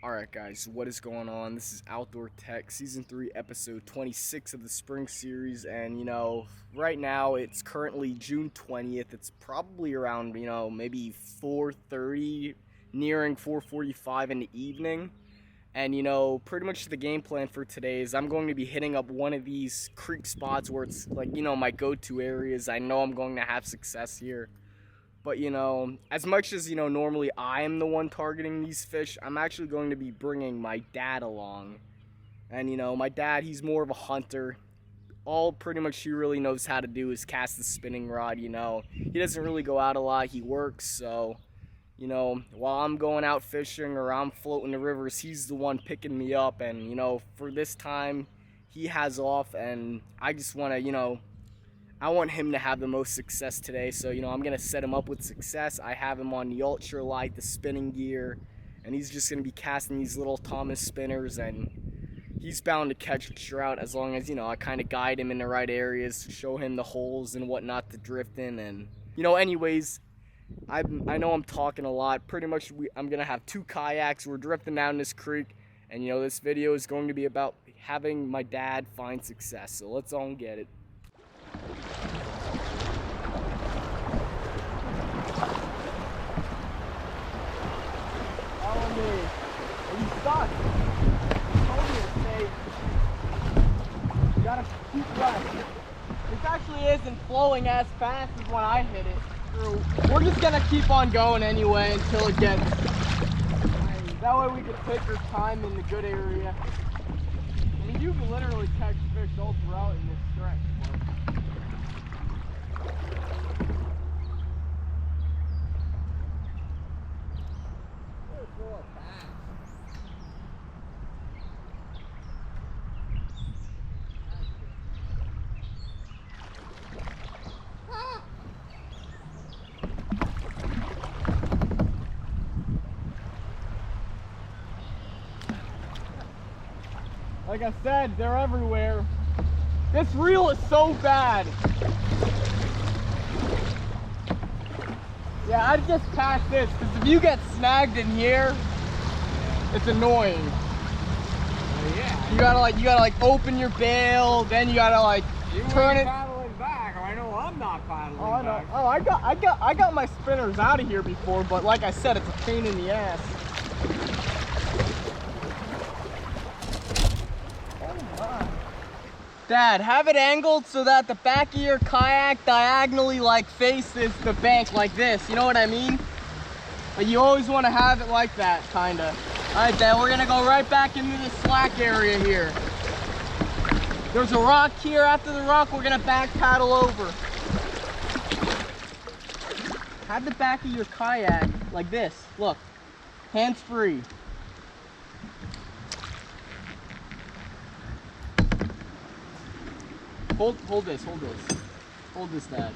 Alright guys, what is going on? This is Outdoor Tech Season 3 Episode 26 of the Spring Series, and right now it's currently June 20th. It's probably around, maybe 4:30, nearing 4:45 in the evening. And pretty much the game plan for today is I'm going to be hitting up one of these creek spots where it's like, my go-to areas. I know I'm going to have success here. But, as much as, normally I am the one targeting these fish, I'm actually going to be bringing my dad along. And, my dad, he's more of a hunter. All pretty much he really knows how to do is cast the spinning rod, He doesn't really go out a lot. He works, so, while I'm going out fishing or I'm floating the rivers, he's the one picking me up. And, for this time, he has off, and I just want to, I want him to have the most success today, so I'm gonna set him up with success. I have him on the ultralight, the spinning gear, and he's just gonna be casting these little Thomas spinners, and he's bound to catch a trout as long as I kind of guide him in the right areas, show him the holes and whatnot to drift in. And anyways, I know I'm talking a lot. Pretty much I'm gonna have two kayaks. We're drifting down this creek, and this video is going to be about having my dad find success. So let's all get it. Follow me. Are you stuck? I told you to stay. You gotta keep running. This actually isn't flowing as fast as when I hit it through. We're just gonna keep on going anyway until it gets. That way we can take our time in the good area. I mean, you can literally catch fish all throughout in this stretch. Like I said, they're everywhere. This reel is so bad. Yeah, I'd just cast this, because if you get snagged in here, it's annoying. Yeah. You gotta open your bail, then you gotta turn it. Paddling back. I know I'm not paddling Oh, I know. back. Oh, I got my spinners out of here before, but like I said, it's a pain in the ass. Dad, have it angled so that the back of your kayak diagonally faces the bank like this. You know what I mean? But you always want to have it like that, kinda. Alright, Dad, we're gonna go right back into the slack area here. There's a rock here. After the rock, we're gonna back paddle over. Have the back of your kayak like this. Look, hands free. Hold this, Dad.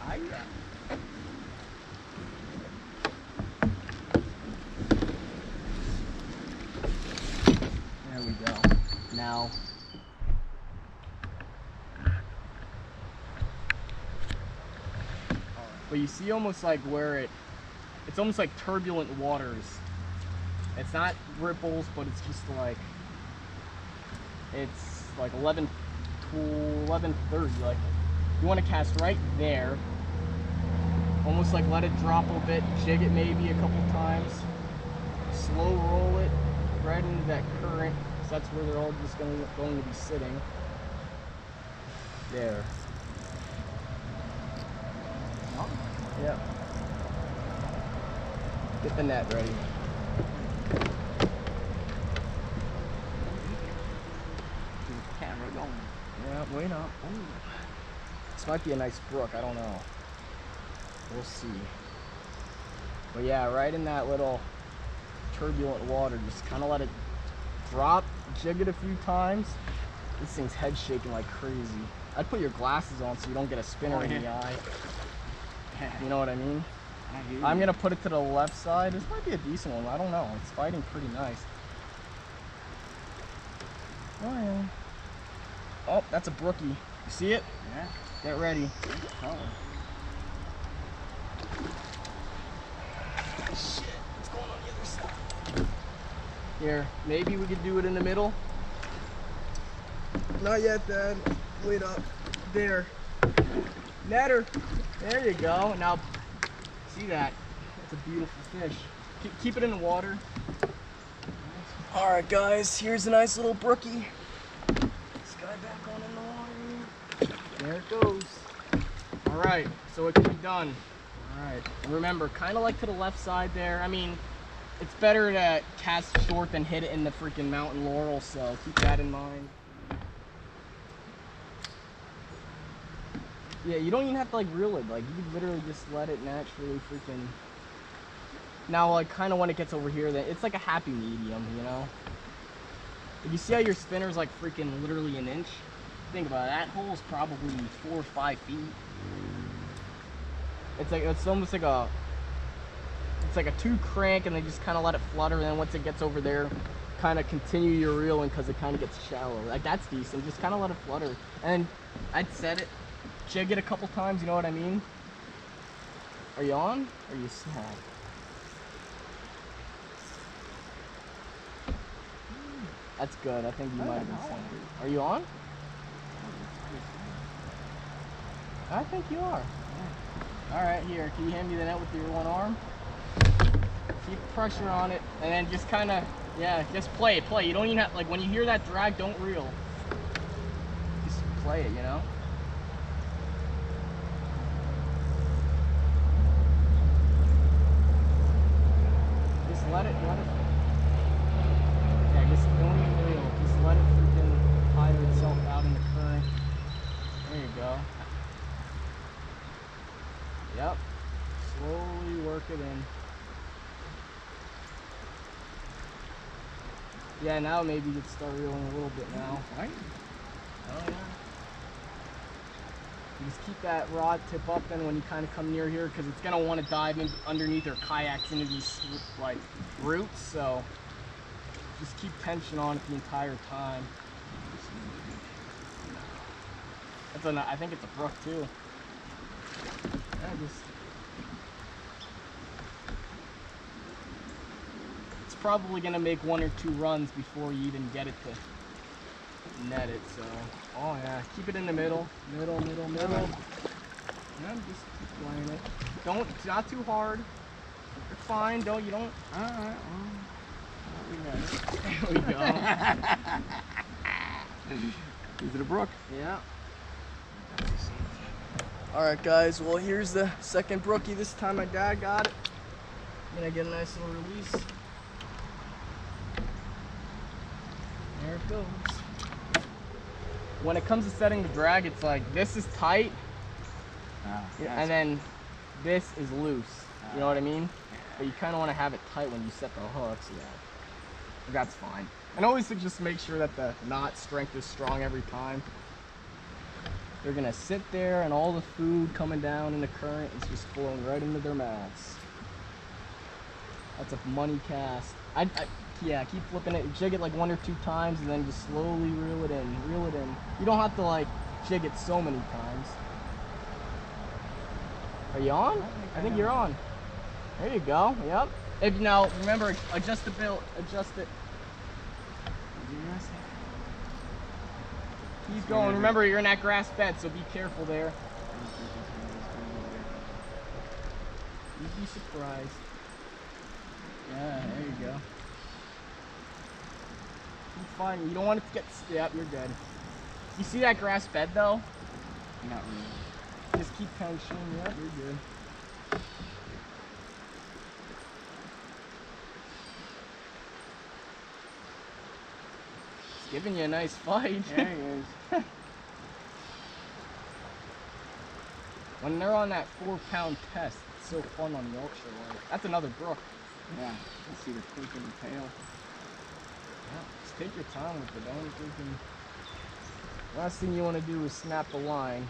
Hiya. There we go. Now, but you see almost where it's almost like turbulent waters. It's not ripples, but it's just it's 11 to 11:30. You want to cast right there, almost let it drop a bit, jig it maybe a couple times, slow roll it right into that current, because that's where they're all just going to be sitting. There. Oh. Yep. Get the net ready. Yeah, wait up. Ooh. This might be a nice brook, I don't know. We'll see. But yeah, right in that little turbulent water, just kind of let it drop, jig it a few times. This thing's head shaking like crazy. I'd put your glasses on so you don't get a spinner in the eye. You know what I mean? I'm gonna put it to the left side. This might be a decent one, I don't know. It's fighting pretty nice. Oh yeah. Oh, that's a brookie. You see it? Yeah. Get ready. Oh. Here, maybe we could do it in the middle. Not yet, Dad. Wait up. There. Netter. There you go. Now, see that? That's a beautiful fish. Keep it in the water. All right, guys. Here's a nice little brookie. This guy back on in the water. There it goes. All right, so it can be done. All right. Remember, kind of like to the left side there. I mean, it's better to cast short than hit it in the freaking mountain laurel, so keep that in mind. Yeah, you don't even have to like reel it. Like, you can literally just let it naturally freaking. Now, like, kind of when it gets over here, that it's like a happy medium, you know. If you see how your spinner's like freaking literally an inch, think about it. That hole is probably 4 or 5 feet. It's like it's almost like a. It's like a 2 crank, and then just kind of let it flutter. And then once it gets over there, kind of continue your reeling because it kind of gets shallow. Like, that's decent. Just kind of let it flutter. And I'd set it. Jig it a couple times, you know what I mean? Are you on? Or are you sad? That's good. I think you might have been sad. Are you on? I think you are. Alright, here. Can you hand me the net with your one arm? Keep pressure on it, and then just kind of, yeah, just play it. You don't even have, like, when you hear that drag, don't reel. Just play it, you know? Let it, yeah, just don't even reel, just let it freaking tire itself out in the current. There you go. Yep, slowly work it in. Yeah, now maybe you can start reeling a little bit now. Right? Oh yeah. You just keep that rod tip up then when you kind of come near here, because it's going to want to dive in underneath or kayaks into these like roots, so just keep tension on it the entire time. I think it's a brook too. Yeah, it's probably going to make 1 or 2 runs before you even get it to net it, so oh yeah, keep it in the middle. Yeah, just keep playing it. Don't, not too hard. You're fine. You don't. Alright, well, we got it. There we go. Is it a brook? Yeah. Alright, guys, well, here's the second brookie. This time my dad got it. I'm gonna get a nice little release. There it goes. When it comes to setting the drag, it's like this is tight, and then this is loose. You know what I mean? But you kind of want to have it tight when you set the hooks. Yeah, that's fine. And always just make sure that the knot strength is strong every time. They're gonna sit there, and all the food coming down in the current is just flowing right into their mouths. That's a money cast. Yeah, keep flipping it. Jig it like 1 or 2 times, and then just slowly reel it in. Reel it in. You don't have to like jig it so many times. Are you on? I think you're on. There you go. Yep. If now remember, adjust the bill. Adjust it. Keep going. Remember, you're in that grass bed, so be careful there. You'd be surprised. Yeah, there you go. Fine. You don't want it to get. Yep, you're good. You see that grass bed though? Not really. Just keep tension. Yep, you're good. It's giving you a nice fight. Yeah, he is. When they're on that 4-pound test, it's so fun on the ultralight. That's another brook. Yeah, you see the tweak in the tail. Yeah, just take your time with it. Don't freaking. Last thing you want to do is snap the line.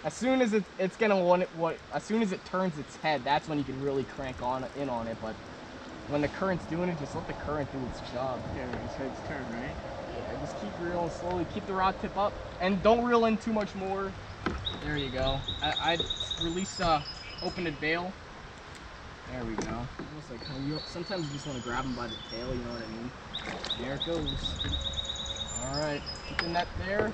As soon as it's gonna want it, as soon as it turns its head, that's when you can really crank in on it. But when the current's doing it, just let the current do its job. Yeah, its head's turned, right? Yeah, just keep reeling slowly. Keep the rod tip up, and don't reel in too much more. There you go. I'd release open-ended bail. There we go. Almost like sometimes you just want to grab them by the tail, you know what I mean? There it goes. Alright, keep the net there.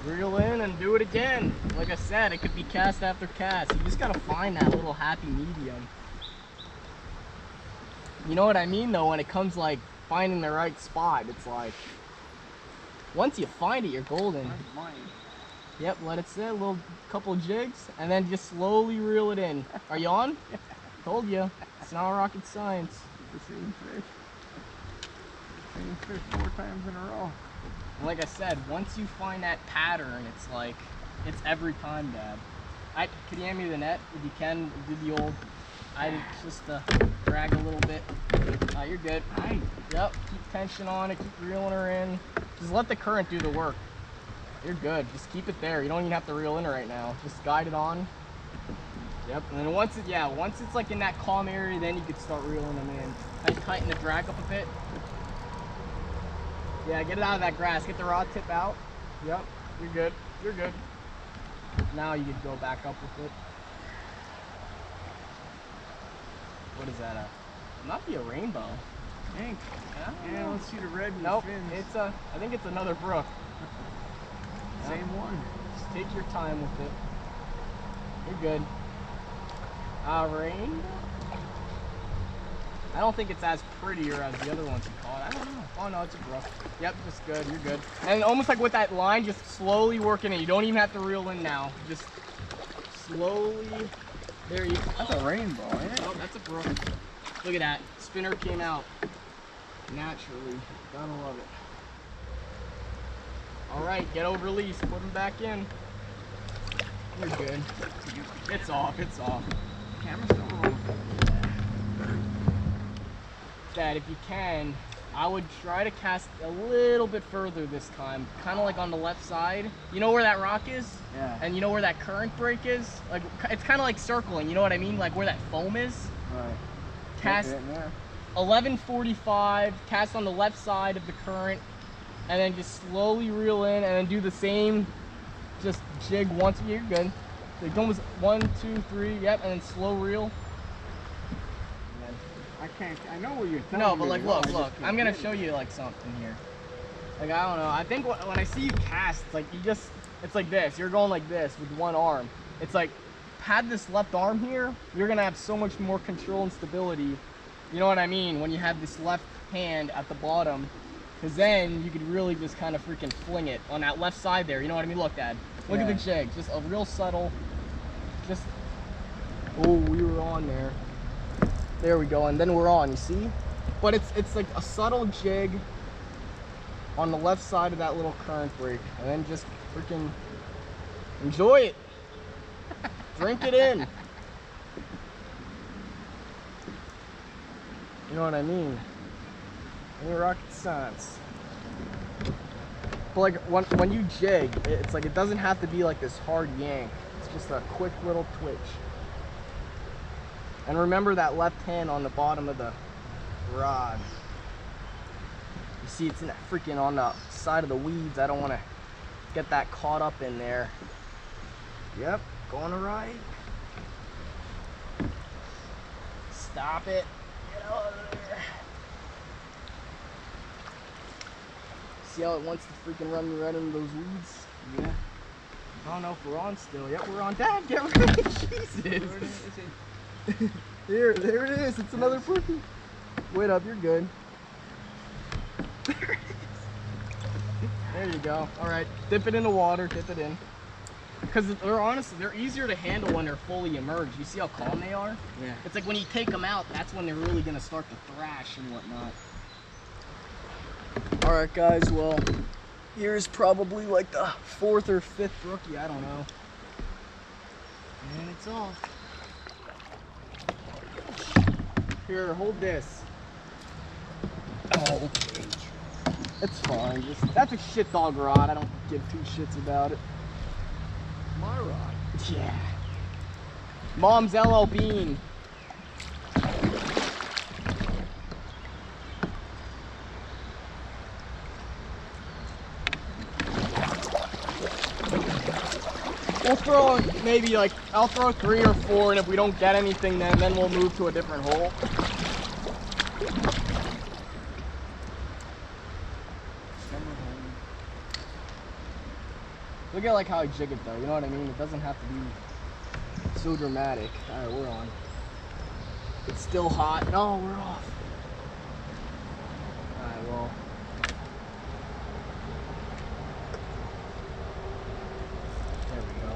Reel in and do it again. Like I said, it could be cast after cast. You just gotta find that little happy medium. You know what I mean though, when it comes like finding the right spot, it's like, once you find it, you're golden. Yep, let it sit, a little couple jigs, and then just slowly reel it in. Are you on? Told you, it's not rocket science. The same fish. Same fish 4 times in a row. Like I said, once you find that pattern, it's like, it's every time, Dad. Could you hand me the net if you can? Do the old, just drag a little bit. You're good. Yep, keep tension on it, keep reeling her in. Just let the current do the work. You're good. Just keep it there. You don't even have to reel in right now. Just guide it on. Yep. And then once it's like in that calm area, then you can start reeling them in. And tighten the drag up a bit. Yeah, get it out of that grass. Get the rod tip out. Yep. You're good. You're good. Now you can go back up with it. What is that? It might be a rainbow. I think. Yeah, I don't see the red in nope. the fins. It's I think it's another brook. Same one. Just take your time with it. You're good. Rainbow? I don't think it's as prettier as the other ones you caught. I don't know. Oh no, it's a brook. Yep, just good. You're good. And almost like with that line, just slowly working it. You don't even have to reel in now. Just slowly. There you go. That's a rainbow, ain't it? Oh, that's a brook. Look at that. Spinner came out naturally. Gotta love it. All right, get over release. Put them back in. You're good. It's off. It's off. Camera's still rolling. Dad, if you can, I would try to cast a little bit further this time. Kind of like on the left side. You know where that rock is? Yeah. And you know where that current break is? Like, it's kind of like circling, you know what I mean? Like where that foam is? Right. Cast 11:45, cast on the left side of the current, and then just slowly reel in, and then do the same, just jig once. You're good. Like almost 1, 2, 3, yep, and then slow reel. I can't. I know where you're telling No, me but like, to go, look, I look. just can't I'm gonna get it. show you like something here. Like I don't know. I think when I see you cast, it's like it's like this. You're going like this with one arm. It's like, had this left arm here, you're gonna have so much more control and stability. You know what I mean? When you have this left hand at the bottom, because then you could really just kind of freaking fling it on that left side there. You know what I mean? Look, Dad. Look at the jig. Just a real subtle. Just. Oh, we were on there. There we go, and then we're on, you see? But it's like a subtle jig on the left side of that little current break, and then just freaking enjoy it. Drink it in. You know what I mean? Any rocket science. But like when you jig, it's like it doesn't have to be like this hard yank. It's just a quick little twitch. And remember that left hand on the bottom of the rod. You see it's in that freaking on the side of the weeds. I don't want to get that caught up in there. Yep, going to right. Stop it. Get out of there. See how it wants to freaking run me right into those weeds? Yeah. I don't know if we're on still. Yep, we're on. Dad, get ready. Jesus. There it is. It's another porky. Wait up, you're good. There you go. All right, dip it in the water. Dip it in. Because they're easier to handle when they're fully immersed. You see how calm they are? Yeah. It's like when you take them out, that's when they're really gonna start to thrash and whatnot. All right, guys. Well, here's probably like the 4th or 5th rookie. I don't know. And it's off. Here, hold this. Oh, it's fine. That's a shit dog rod. I don't give 2 shits about it. My rod. Yeah. Mom's LL Bean. We'll throw maybe like, I'll throw 3 or 4, and if we don't get anything then we'll move to a different hole. Look at like how I jig it though, you know what I mean? It doesn't have to be so dramatic. Alright, we're on. It's still hot. No, we're off. Alright, well. There we go.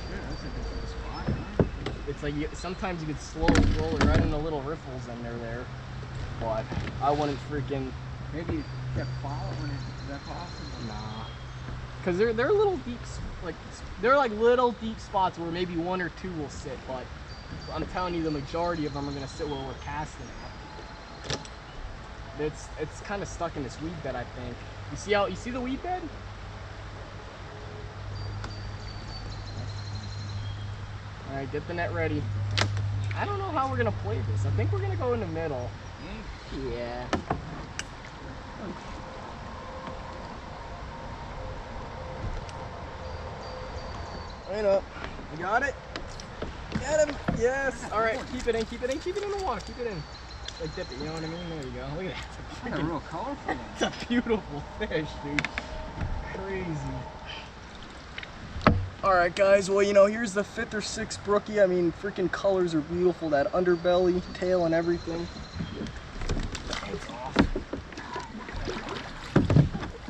Yeah, that's a good spot, huh? It's like sometimes you could slowly roll it right in the little riffles and they're there. But I wouldn't freaking. Maybe you kept following it. Is that possible? Nah. Cause they're little deep, like they're like little deep spots where maybe 1 or 2 will sit, but I'm telling you the majority of them are gonna sit where we're casting at. It's kind of stuck in this weed bed, I think. You see the weed bed? All right, get the net ready. I don't know how we're gonna play this. I think we're gonna go in the middle. Yeah. Right up. You got it? Get him! Yes! Alright, keep it in the water, keep it in. Like dip it, you know what I mean? There you go. Look at that. That's a real colorful one. It's a beautiful fish, dude. Crazy. Alright guys, well you know, here's the 5th or 6th brookie. I mean, freaking colors are beautiful. That underbelly, tail and everything. It's off.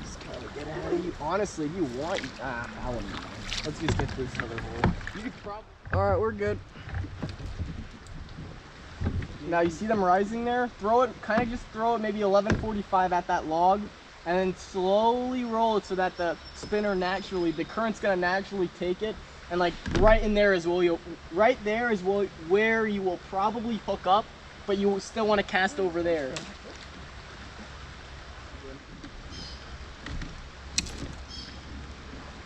Just kind of get ahead of you. Honestly, if you want, I wouldn't mind. Let's just get this other hole. You could probably. Alright, we're good. Now you see them rising there? Throw it, kind of just throw it maybe 11:45 at that log, and then slowly roll it so that the spinner naturally, the current's gonna naturally take it, and like right in there is where where you will probably hook up, but you still want to cast over there.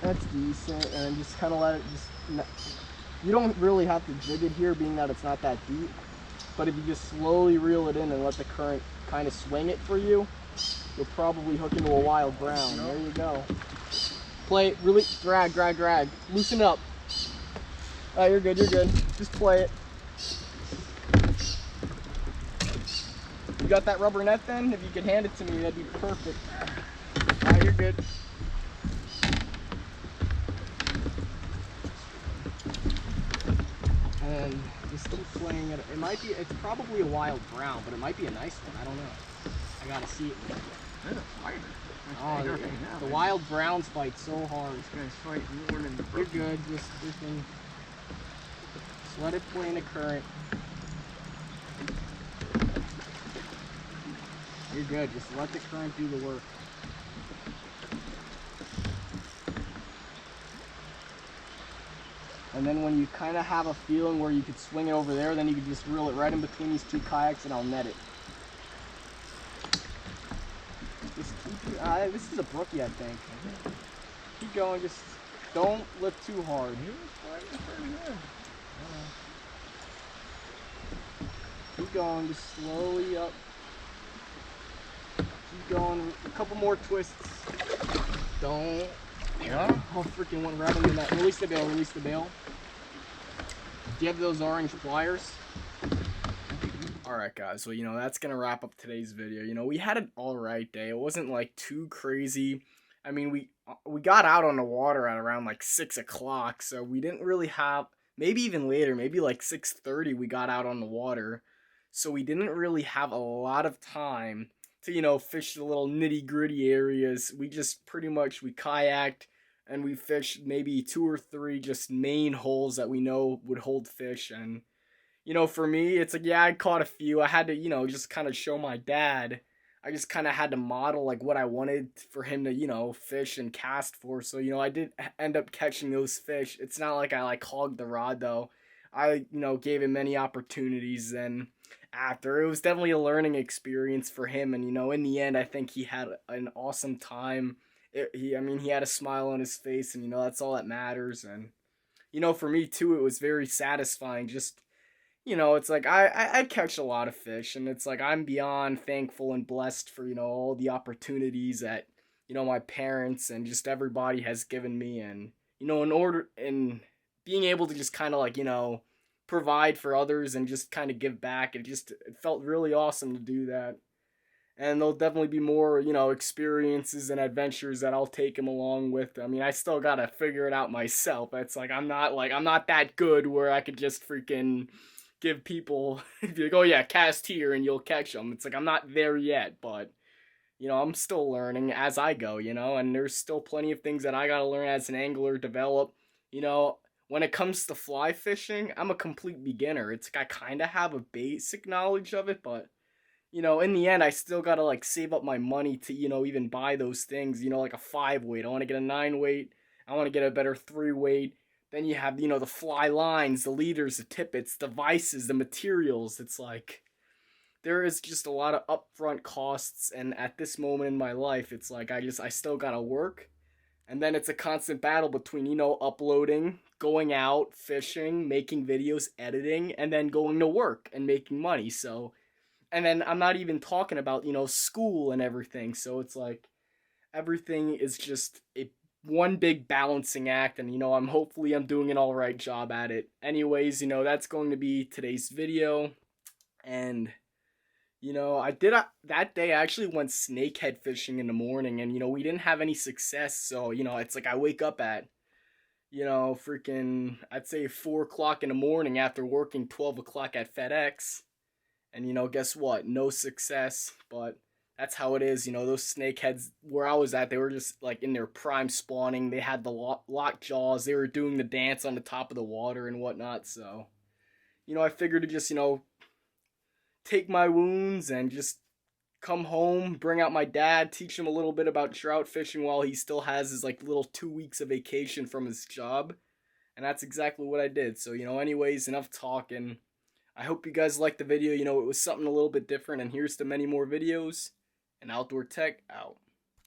That's decent, and just kind of let it you don't really have to jig it here, being that it's not that deep, but if you just slowly reel it in and let the current kind of swing it for you, you'll probably hook into a wild brown. There you go. Play it, really drag, loosen up. Alright, you're good, just play it. You got that rubber net then? If you could hand it to me, that'd be perfect. Alright, you're good. And just keep playing it. It's probably a wild brown, but it might be a nice one. I don't know. I gotta see it. That's a fighter. Oh, the wild browns fight so hard. This guy's fighting more than the You're good. Just let it play in the current. You're good. Just let the current do the work. And then when you kind of have a feeling where you could swing it over there, then you could just reel it right in between these 2 kayaks and I'll net it. Just keep, this is a brookie, I think. Keep going, just don't lift too hard. Keep going, just slowly up. Keep going, a couple more twists. Don't. Yeah. Oh, freaking went right into that. Release the bail, release the bail. Do you have those orange pliers? Alright guys, well you know, that's gonna wrap up today's video. You know, we had an alright day. It wasn't like too crazy. I mean, we got out on the water at around like 6 o'clock, so we didn't really have, maybe even later, maybe like 6:30 we got out on the water. So we didn't really have a lot of time to, you know, fish the little nitty gritty areas. We just pretty much, we kayaked and we fished maybe 2 or 3 just main holes that we know would hold fish. And, you know, for me, it's like, yeah, I caught a few. I had to, you know, just kind of show my dad. I just kind of had to model like what I wanted for him to, you know, fish and cast for. So, you know, I did end up catching those fish. It's not like I like hogged the rod though. I, you know, gave him many opportunities, and after, it was definitely a learning experience for him. And, you know, in the end, I think he had an awesome time. I mean, he had a smile on his face, and, you know, that's all that matters. And, you know, for me too, it was very satisfying. Just, you know, it's like I catch a lot of fish, and it's like I'm beyond thankful and blessed for, you know, all the opportunities that, you know, my parents and just everybody has given me. And, you know, in being able to just kind of like, you know, provide for others and just kind of give back. It felt really awesome to do that. And there'll definitely be more, you know, experiences and adventures that I'll take him along with. I mean, I still gotta figure it out myself. It's like I'm not that good where I could just freaking give people be like, oh yeah, cast here and you'll catch them. It's like I'm not there yet, but you know, I'm still learning as I go, you know, and there's still plenty of things that I gotta learn as an angler, develop. You know, when it comes to fly fishing, I'm a complete beginner. It's like I kind of have a basic knowledge of it, but you know, in the end, I still gotta like save up my money to, you know, even buy those things. You know, like a 5 weight. I want to get a 9 weight. I want to get a better 3 weight. Then you have, you know, the fly lines, the leaders, the tippets, the vices, the materials. It's like there is just a lot of upfront costs, and at this moment in my life, it's like I still gotta work, and then it's a constant battle between, you know, uploading, going out, fishing, making videos, editing, and then going to work and making money. So and then I'm not even talking about, you know, school and everything. So it's like everything is just a one big balancing act, and you know, I'm doing an all right job at it. Anyways, you know, that's going to be today's video. And you know, that day I actually went snakehead fishing in the morning, and you know, we didn't have any success. So, you know, it's like I wake up at, you know, freaking I'd say 4 o'clock in the morning after working 12 o'clock at FedEx. And you know, guess what? No success, but that's how it is. You know, those snakeheads where I was at, they were just like in their prime spawning. They had the locked jaws. They were doing the dance on the top of the water and whatnot. So, you know, I figured to just, you know, take my wounds and just come home, bring out my dad, teach him a little bit about trout fishing while he still has his like little 2 weeks of vacation from his job. And that's exactly what I did. So, you know, anyways, enough talking. I hope you guys liked the video. You know, it was something a little bit different, and here's to many more videos. And Outdoor Tech out.